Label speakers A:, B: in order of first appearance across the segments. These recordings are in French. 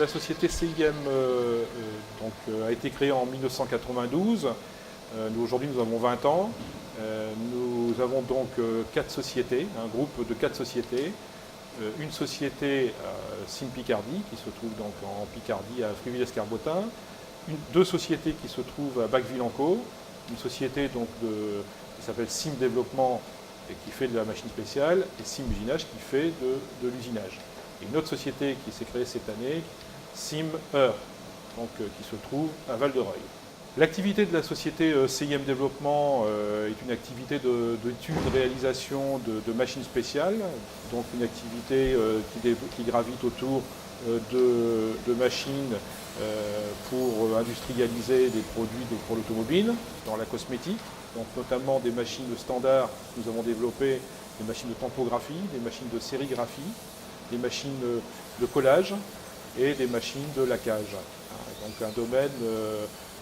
A: La société CIM a été créée en 1992. Aujourd'hui, nous avons 20 ans. Nous avons donc 4 sociétés, un groupe de 4 sociétés. Une société CIM Picardie, qui se trouve donc en Picardie à Friville-Escarbotin. 2 sociétés qui se trouvent à Bacqueville-en-Caux. Une société donc qui s'appelle CIM Développement et qui fait de la machine spéciale, et CIM Usinage qui fait de l'usinage. Et une autre société qui s'est créée cette année, CIM Heur, qui se trouve à Val-de-Reuil. L'activité de la société CIM Développement est une activité d'étude, de réalisation de machines spéciales, donc une activité qui gravite autour de machines pour industrialiser des produits pour l'automobile, dans la cosmétique, donc notamment des machines standards que nous avons développées, des machines de tampographie, des machines de sérigraphie, des machines de collage et des machines de laquage. Donc un domaine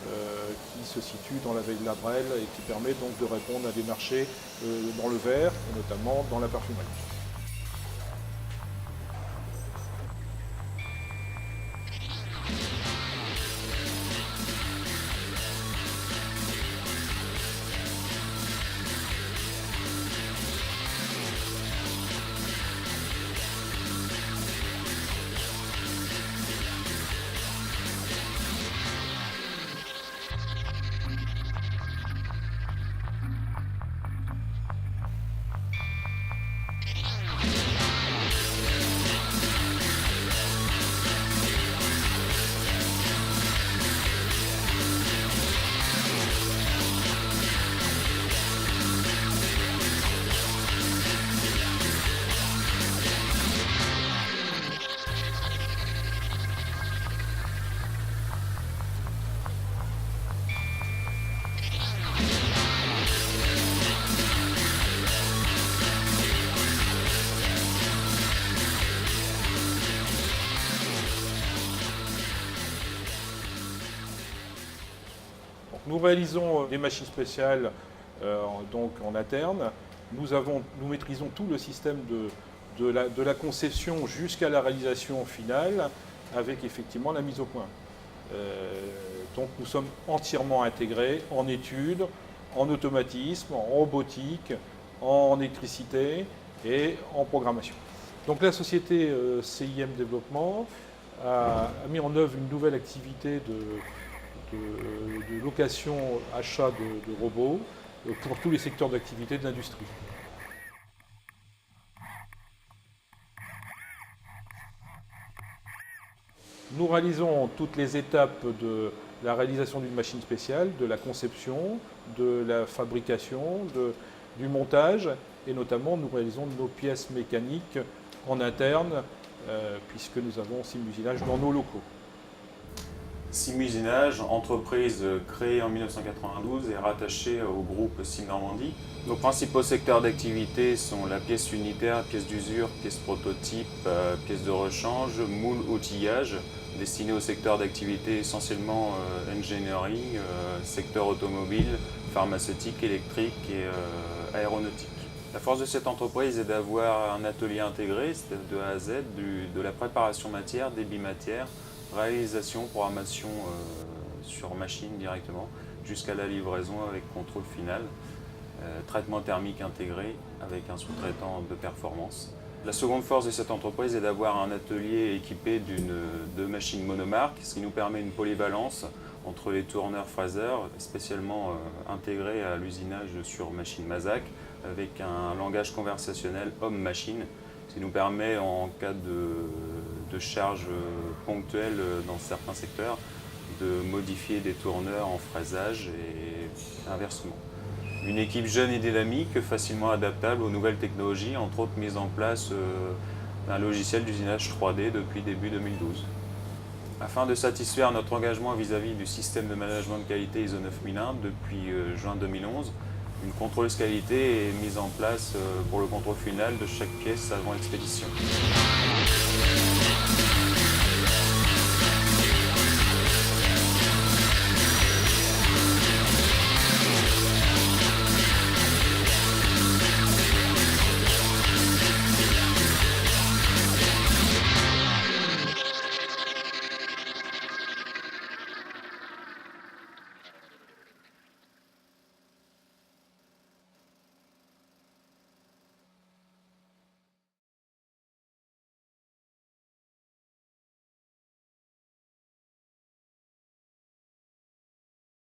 A: qui se situe dans la vallée de la Brelle et qui permet donc de répondre à des marchés dans le verre et notamment dans la parfumerie. Nous réalisons des machines spéciales donc en interne. Nous maîtrisons tout le système de la conception jusqu'à la réalisation finale avec effectivement la mise au point. Donc nous sommes entièrement intégrés en études, en automatisme, en robotique, en électricité et en programmation. Donc la société CIM Développement a mis en œuvre une nouvelle activité de location, achat de robots pour tous les secteurs d'activité de l'industrie. Nous réalisons toutes les étapes de la réalisation d'une machine spéciale, de la conception, de la fabrication, du montage, et notamment nous réalisons nos pièces mécaniques en interne, puisque nous avons CIM Usinage dans nos locaux.
B: CIM Usinage, entreprise créée en 1992 et rattachée au groupe CIM Normandie. Nos principaux secteurs d'activité sont la pièce unitaire, pièce d'usure, pièce prototype, pièce de rechange, moule, outillage, destiné au secteur d'activité essentiellement engineering, secteur automobile, pharmaceutique, électrique et aéronautique. La force de cette entreprise est d'avoir un atelier intégré, c'est-à-dire de A à Z, de la préparation matière, débit matière, réalisation, programmation sur machine directement, jusqu'à la livraison avec contrôle final, traitement thermique intégré avec un sous-traitant de performance. La seconde force de cette entreprise est d'avoir un atelier équipé de machines monomarques, ce qui nous permet une polyvalence entre les tourneurs Fraser, spécialement intégrés à l'usinage sur machine Mazak, avec un langage conversationnel homme-machine, ce qui nous permet, en cas de charge ponctuelle dans certains secteurs, de modifier des tourneurs en fraisage et inversement. Une équipe jeune et dynamique, facilement adaptable aux nouvelles technologies, entre autres mise en place d'un logiciel d'usinage 3D depuis début 2012. Afin de satisfaire notre engagement vis-à-vis du système de management de qualité ISO 9001 depuis juin 2011, une contrôleuse qualité est mise en place pour le contrôle final de chaque pièce avant expédition.